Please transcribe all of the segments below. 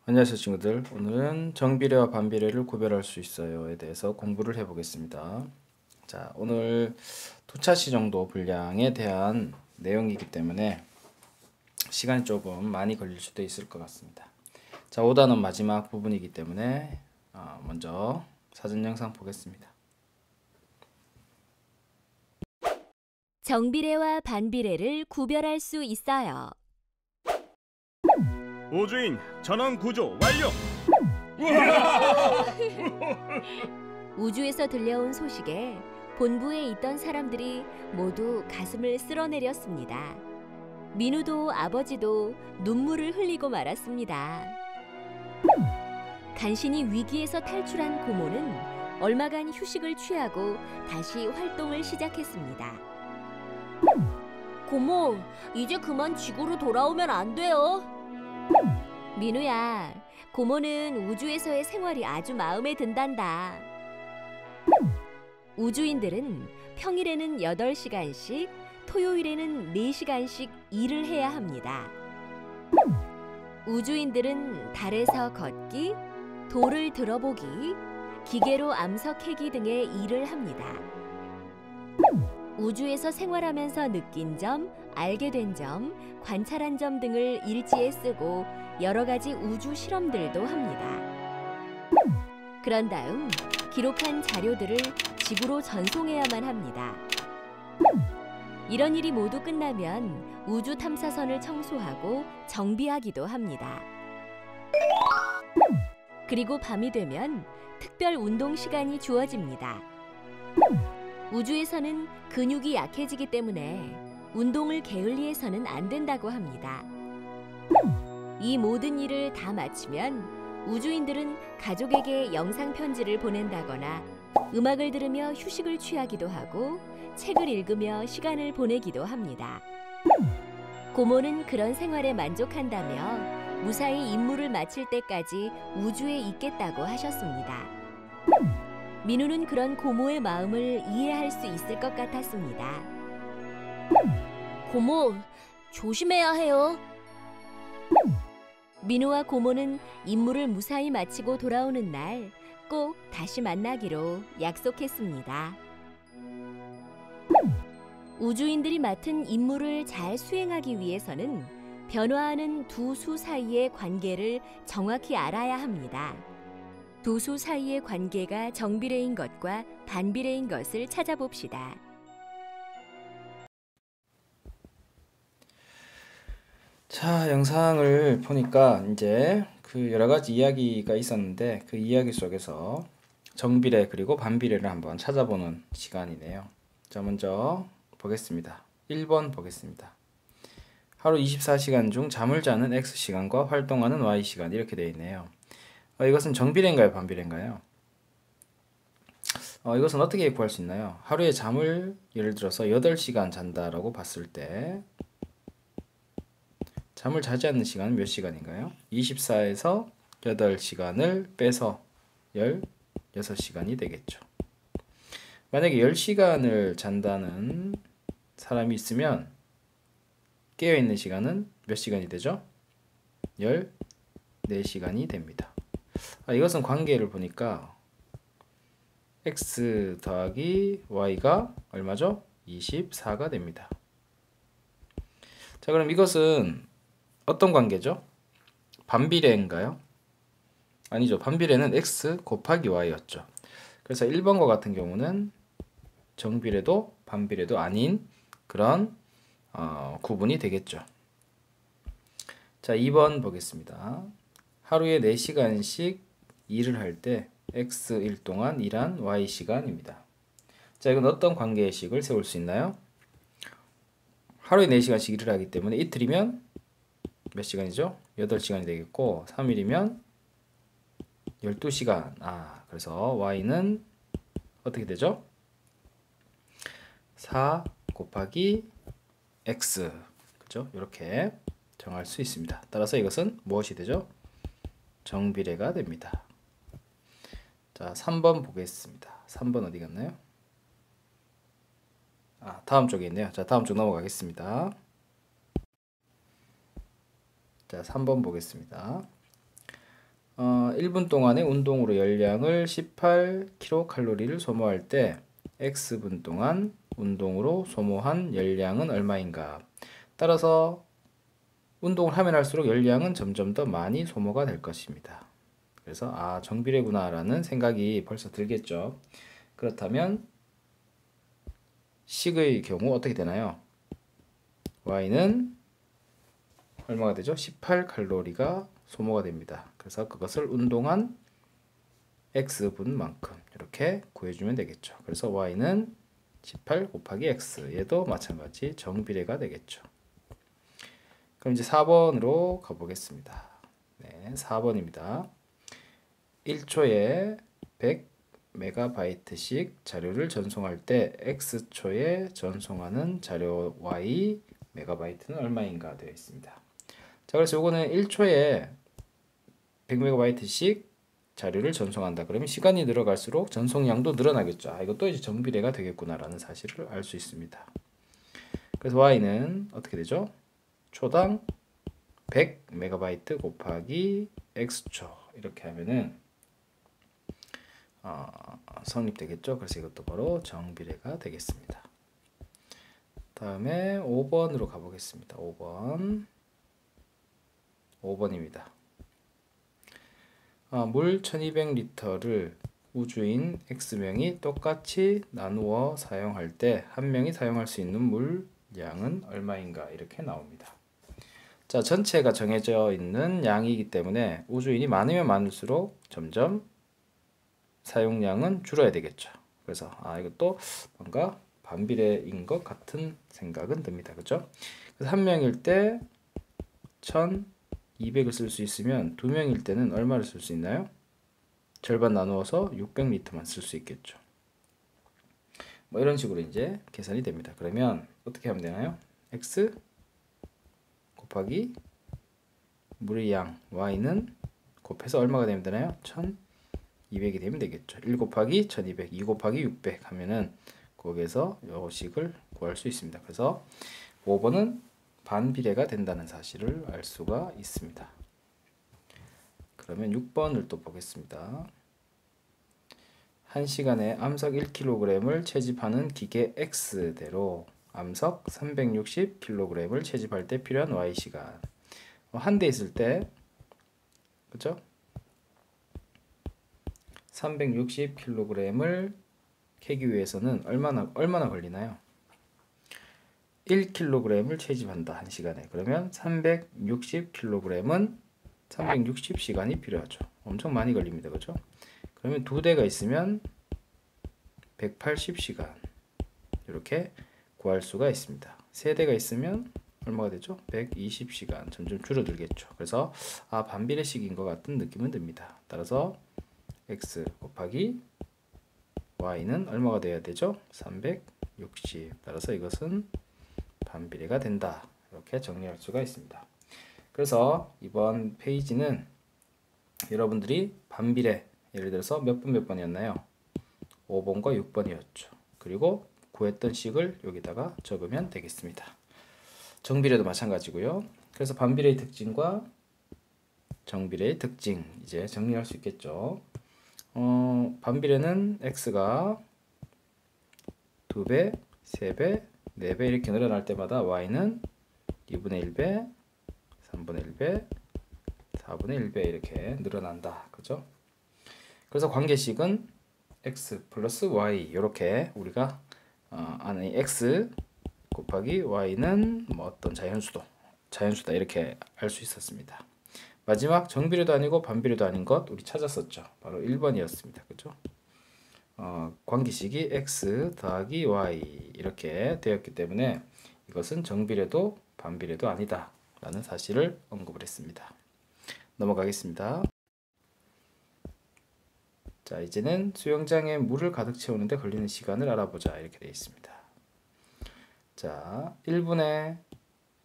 안녕하세요 친구들. 오늘은 정비례와 반비례를 구별할 수 있어요에 대해서 공부를 해보겠습니다. 자, 오늘 두차시 정도 분량에 대한 내용이기 때문에 시간이 조금 많이 걸릴 수도 있을 것 같습니다. 자, 5단원 마지막 부분이기 때문에 먼저 사전 영상 보겠습니다. 정비례와 반비례를 구별할 수 있어요. 우주인 전원 구조 완료. 우주에서 들려온 소식에 본부에 있던 사람들이 모두 가슴을 쓸어내렸습니다. 민우도 아버지도 눈물을 흘리고 말았습니다. 간신히 위기에서 탈출한 고모는 얼마간 휴식을 취하고 다시 활동을 시작했습니다. 고모, 이제 그만 지구로 돌아오면 안 돼요. 민우야, 고모는 우주에서의 생활이 아주 마음에 든단다. 우주인들은 평일에는 8시간씩, 토요일에는 4시간씩 일을 해야 합니다. 우주인들은 달에서 걷기, 돌을 들어보기, 기계로 암석 캐기 등의 일을 합니다. 우주에서 생활하면서 느낀 점, 알게 된 점, 관찰한 점 등을 일지에 쓰고 여러 가지 우주 실험들도 합니다. 그런 다음 기록한 자료들을 지구로 전송해야만 합니다. 이런 일이 모두 끝나면 우주 탐사선을 청소하고 정비하기도 합니다. 그리고 밤이 되면 특별 운동 시간이 주어집니다. 우주에서는 근육이 약해지기 때문에 운동을 게을리해서는 안 된다고 합니다. 이 모든 일을 다 마치면 우주인들은 가족에게 영상 편지를 보낸다거나 음악을 들으며 휴식을 취하기도 하고 책을 읽으며 시간을 보내기도 합니다. 고모는 그런 생활에 만족한다며 무사히 임무를 마칠 때까지 우주에 있겠다고 하셨습니다. 민우는 그런 고모의 마음을 이해할 수 있을 것 같았습니다. 고모, 조심해야 해요. 민우와 고모는 임무를 무사히 마치고 돌아오는 날 꼭 다시 만나기로 약속했습니다. 우주인들이 맡은 임무를 잘 수행하기 위해서는 변화하는 두 수 사이의 관계를 정확히 알아야 합니다. 두 수 사이의 관계가 정비례인 것과 반비례인 것을 찾아봅시다. 자, 영상을 보니까 이제 그 여러 가지 이야기가 있었는데 그 이야기 속에서 정비례 그리고 반비례를 한번 찾아보는 시간이네요. 자, 먼저 보겠습니다. 1번 보겠습니다. 하루 24시간 중 잠을 자는 X시간과 활동하는 Y시간 이렇게 되어 있네요. 이것은 정비례인가요? 반비례인가요? 이것은 어떻게 구할 수 있나요? 하루에 잠을 예를 들어서 8시간 잔다라고 봤을 때 잠을 자지 않는 시간은 몇 시간인가요? 24에서 8시간을 빼서 16시간이 되겠죠. 만약에 10시간을 잔다는 사람이 있으면 깨어있는 시간은 몇 시간이 되죠? 14시간이 됩니다. 이것은 관계를 보니까 x 더하기 y가 얼마죠? 24가 됩니다. 자, 그럼 이것은 어떤 관계죠? 반비례인가요? 아니죠. 반비례는 x 곱하기 y였죠. 그래서 1번과 같은 경우는 정비례도 반비례도 아닌 그런 구분이 되겠죠. 자, 2번 보겠습니다. 하루에 4시간씩 일을 할 때 x일 동안 일한 y시간입니다. 자, 이건 어떤 관계식을 세울 수 있나요? 하루에 4시간씩 일을 하기 때문에 이틀이면 몇 시간이죠? 8시간이 되겠고 3일이면 12시간. 그래서 y는 어떻게 되죠? 4 곱하기 x. 그죠? 이렇게 정할 수 있습니다. 따라서 이것은 무엇이 되죠? 정비례가 됩니다. 자, 3번 보겠습니다. 3번 어디 갔나요? 다음 쪽에 있네요. 자, 다음 쪽 넘어가겠습니다. 자, 3번 보겠습니다. 1분 동안의 운동으로 열량을 18kcal를 소모할 때 X분 동안 운동으로 소모한 열량은 얼마인가? 따라서 운동을 하면 할수록 열량은 점점 더 많이 소모가 될 것입니다. 그래서 정비례구나 라는 생각이 벌써 들겠죠. 그렇다면 식의 경우 어떻게 되나요? Y는 얼마가 되죠? 18칼로리가 소모가 됩니다. 그래서 그것을 운동한 X분만큼 이렇게 구해주면 되겠죠. 그래서 Y는 18 곱하기 X, 얘도 마찬가지 정비례가 되겠죠. 그럼 이제 4번으로 가보겠습니다. 네, 4번입니다. 1초에 100MB씩 자료를 전송할 때 X초에 전송하는 자료 Y 메가바이트는 얼마인가 되어 있습니다. 자, 그래서 요거는 1초에 100MB씩 자료를 전송한다. 그러면 시간이 늘어갈수록 전송량도 늘어나겠죠. 이것도 이제 정비례가 되겠구나라는 사실을 알 수 있습니다. 그래서 Y는 어떻게 되죠? 초당 100MB 곱하기 X초 이렇게 하면은 성립되겠죠. 그래서 이것도 바로 정비례가 되겠습니다. 다음에 5번으로 가보겠습니다. 5번입니다. 물 1200리터를 우주인 X명이 똑같이 나누어 사용할 때 한 명이 사용할 수 있는 물량은 얼마인가 이렇게 나옵니다. 자, 전체가 정해져 있는 양이기 때문에 우주인이 많으면 많을수록 점점 사용량은 줄어야 되겠죠. 그래서 이것도 뭔가 반비례인 것 같은 생각은 듭니다. 그죠? 그래서 한 명일 때 1200을 쓸 수 있으면 두 명일 때는 얼마를 쓸 수 있나요? 절반 나누어서 600리터만 쓸 수 있겠죠. 뭐 이런 식으로 이제 계산이 됩니다. 그러면 어떻게 하면 되나요? X 곱하기 물의 양 Y는 곱해서 얼마가 되면 되나요? 1200이 되면 되겠죠. 1 곱하기 1200, 2 곱하기 600 하면은 거기에서 요 식을 구할 수 있습니다. 그래서 5번은 반비례가 된다는 사실을 알 수가 있습니다. 그러면 6번을 또 보겠습니다. 1시간에 암석 1kg을 채집하는 기계 X대로 암석 360kg을 채집할 때 필요한 Y시간. 한 대 있을 때, 그죠? 360kg을 캐기 위해서는 얼마나 걸리나요? 1kg을 채집한다. 1시간에. 그러면 360kg은 360시간이 필요하죠. 엄청 많이 걸립니다. 그죠? 그러면 두 대가 있으면 180시간 이렇게 구할 수가 있습니다. 세 대가 있으면 얼마가 되죠? 120시간 점점 줄어들겠죠. 그래서 반비례식인 것 같은 느낌은 듭니다. 따라서 X 곱하기 Y는 얼마가 돼야 되죠? 360. 따라서 이것은 반비례가 된다. 이렇게 정리할 수가 있습니다. 그래서 이번 페이지는 여러분들이 반비례, 예를 들어서 몇 번이었나요? 5번과 6번이었죠. 그리고 구했던 식을 여기다가 적으면 되겠습니다. 정비례도 마찬가지고요. 그래서 반비례의 특징과 정비례의 특징 이제 정리할 수 있겠죠. 반비례는 X가 2배, 3배, 4배 이렇게 늘어날 때마다 Y는 2분의 1배, 3분의 1배, 4분의 1배 이렇게 늘어난다. 그죠? 그래서 관계식은 X 플러스 Y 이렇게 우리가 X 곱하기 Y는 뭐 어떤 자연수다 이렇게 알 수 있었습니다. 마지막 정비례도 아니고 반비례도 아닌 것 우리 찾았었죠. 바로 1번이었습니다. 그죠? 관계식이 X 더하기 Y 이렇게 되었기 때문에 이것은 정비례도 반비례도 아니다 라는 사실을 언급을 했습니다. 넘어가겠습니다. 자, 이제는 수영장에 물을 가득 채우는데 걸리는 시간을 알아보자 이렇게 되어 있습니다. 자, 1분에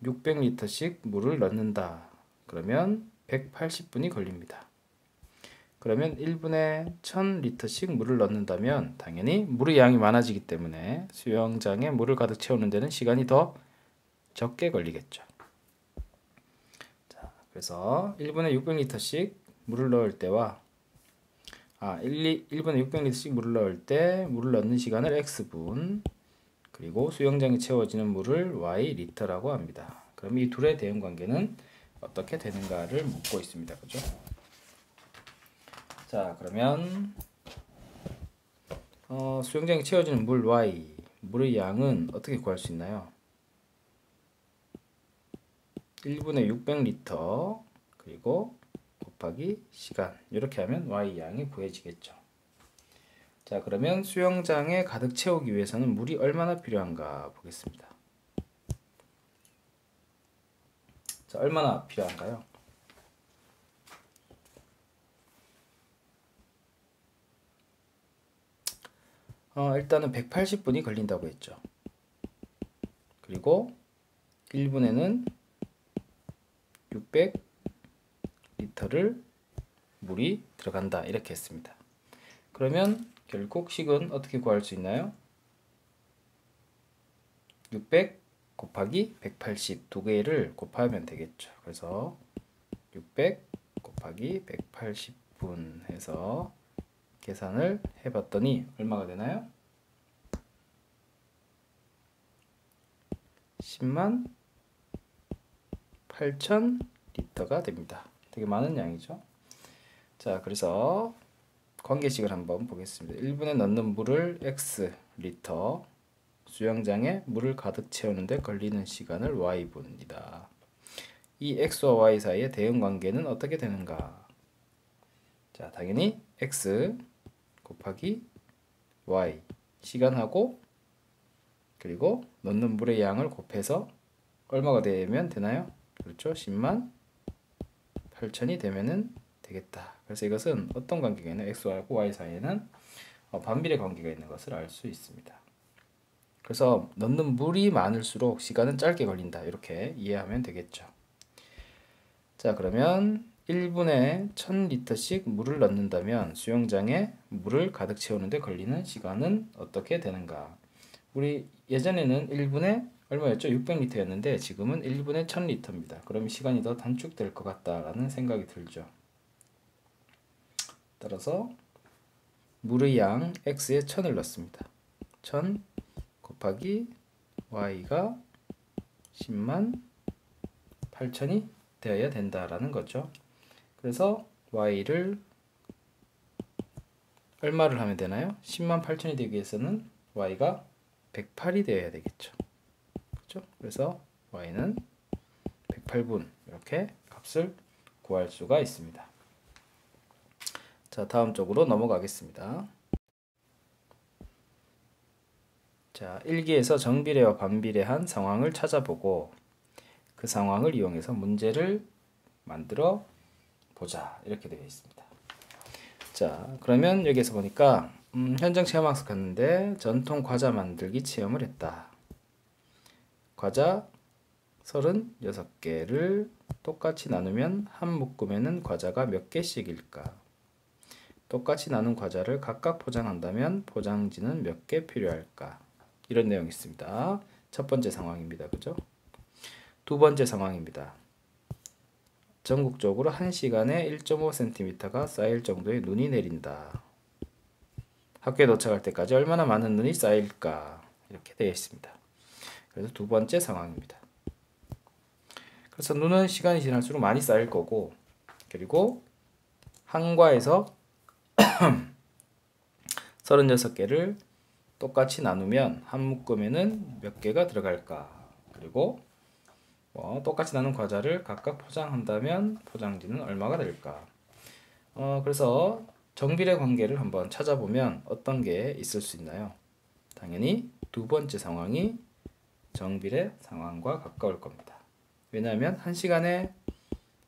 600리터씩 물을 넣는다. 그러면 180분이 걸립니다. 그러면 1분에 1000리터씩 물을 넣는다면 당연히 물의 양이 많아지기 때문에 수영장에 물을 가득 채우는 데는 시간이 더 적게 걸리겠죠. 자, 그래서 1분에 600리터씩 물을 넣을 때와 1분에 600리터씩 물을 넣을 때 물을 넣는 시간을 x분, 그리고 수영장에 채워지는 물을 y 리터라고 합니다. 그럼 이 둘의 대응 관계는 어떻게 되는가를 묻고 있습니다. 그죠? 자, 그러면 수영장에 채워지는 물 y, 물의 양은 어떻게 구할 수 있나요? 1분에 600리터 그리고 곱하기 시간, 이렇게 하면 y 양이 구해지겠죠. 자, 그러면 수영장에 가득 채우기 위해서는 물이 얼마나 필요한가 보겠습니다. 자, 얼마나 필요한가요? 일단은 180분이 걸린다고 했죠. 그리고 1분에는 600리터를 물이 들어간다, 이렇게 했습니다. 그러면 결국 식은 어떻게 구할 수 있나요? 600 곱하기 180 두 개를 곱하면 되겠죠. 그래서 600 곱하기 180분 해서 계산을 해봤더니 얼마가 되나요? 10만 8천 리터가 됩니다. 되게 많은 양이죠. 자, 그래서 관계식을 한번 보겠습니다. 1분에 넣는 물을 x 리터, 수영장에 물을 가득 채우는데 걸리는 시간을 y분입니다. 이 x와 y 사이의 대응 관계는 어떻게 되는가? 자, 당연히 x 곱하기 y, 시간하고 그리고 넣는 물의 양을 곱해서 얼마가 되면 되나요? 그렇죠. 10만 8천이 되면은 되겠다. 그래서 이것은 어떤 관계가 있나요? x와 y 사이에는 반비례 관계가 있는 것을 알 수 있습니다. 그래서 넣는 물이 많을수록 시간은 짧게 걸린다, 이렇게 이해하면 되겠죠. 자, 그러면 1분에 1000리터씩 물을 넣는다면 수영장에 물을 가득 채우는데 걸리는 시간은 어떻게 되는가? 우리 예전에는 1분에 얼마였죠? 600리터였는데 지금은 1분에 1000리터입니다. 그럼 시간이 더 단축될 것 같다라는 생각이 들죠. 따라서 물의 양 x에 1000을 넣습니다. 1000 곱하기 y가 10만 8천이 되어야 된다라는 거죠. 그래서 y를 얼마를 하면 되나요? 10만 8천이 되기 위해서는 y가 108이 되어야 되겠죠. 그렇죠? 그래서 y는 108분, 이렇게 값을 구할 수가 있습니다. 자, 다음 쪽으로 넘어가겠습니다. 자, 1기에서 정비례와 반비례한 상황을 찾아보고 그 상황을 이용해서 문제를 만들어 보자, 이렇게 되어 있습니다. 자, 그러면 여기에서 보니까 현장 체험학습 갔는데 전통 과자 만들기 체험을 했다. 과자 36개를 똑같이 나누면 한 묶음에는 과자가 몇 개씩일까? 똑같이 나눈 과자를 각각 포장한다면 포장지는 몇 개 필요할까? 이런 내용이 있습니다. 첫 번째 상황입니다. 그죠? 두 번째 상황입니다. 전국적으로 1시간에 1.5cm가 쌓일 정도의 눈이 내린다. 학교에 도착할 때까지 얼마나 많은 눈이 쌓일까? 이렇게 되어 있습니다. 그래서 두 번째 상황입니다. 그래서 눈은 시간이 지날수록 많이 쌓일 거고, 그리고 한과에서 36개를 똑같이 나누면 한 묶음에는 몇 개가 들어갈까? 그리고 똑같이 나눈 과자를 각각 포장한다면 포장지는 얼마가 될까? 그래서 정비례 관계를 한번 찾아보면 어떤 게 있을 수 있나요? 당연히 두 번째 상황이 정비례 상황과 가까울 겁니다. 왜냐하면 1시간에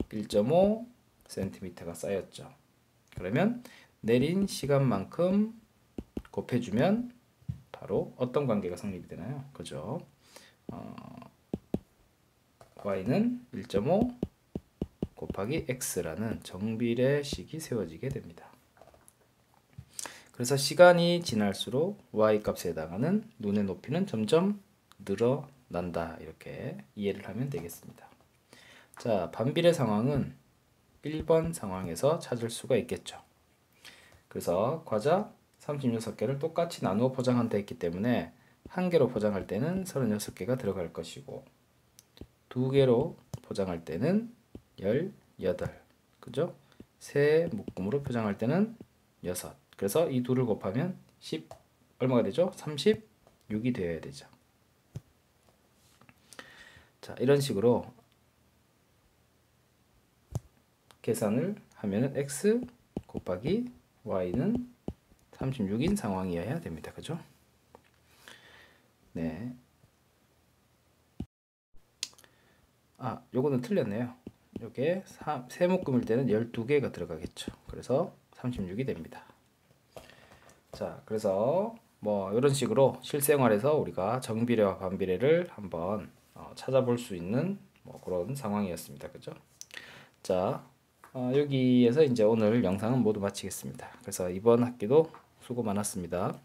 1.5cm가 쌓였죠. 그러면 내린 시간만큼 곱해주면 바로 어떤 관계가 성립이 되나요? 그죠? y는 1.5 곱하기 x라는 정비례식이 세워지게 됩니다. 그래서 시간이 지날수록 y 값에 해당하는 눈의 높이는 점점 늘어난다, 이렇게 이해를 하면 되겠습니다. 자, 반비례 상황은 1번 상황에서 찾을 수가 있겠죠. 그래서 과자 36개를 똑같이 나누어 포장한다 했기 때문에 한 개로 포장할 때는 36개가 들어갈 것이고 두 개로 포장할 때는 18, 그죠? 세 묶음으로 포장할 때는 6. 그래서 이 둘을 곱하면 10 얼마가 되죠? 36이 되어야 되죠. 자, 이런 식으로 계산을 하면은 x 곱하기 y는 36인 상황이어야 됩니다. 그죠? 네. 아, 요거는 틀렸네요. 요게 세 묶음일 때는 12개가 들어가겠죠. 그래서 36이 됩니다. 자, 그래서 뭐 이런 식으로 실생활에서 우리가 정비례와 반비례를 한번 찾아볼 수 있는 뭐 그런 상황이었습니다. 그죠? 자, 여기에서 이제 오늘 영상은 모두 마치겠습니다. 그래서 이번 학기도 수고 많았습니다.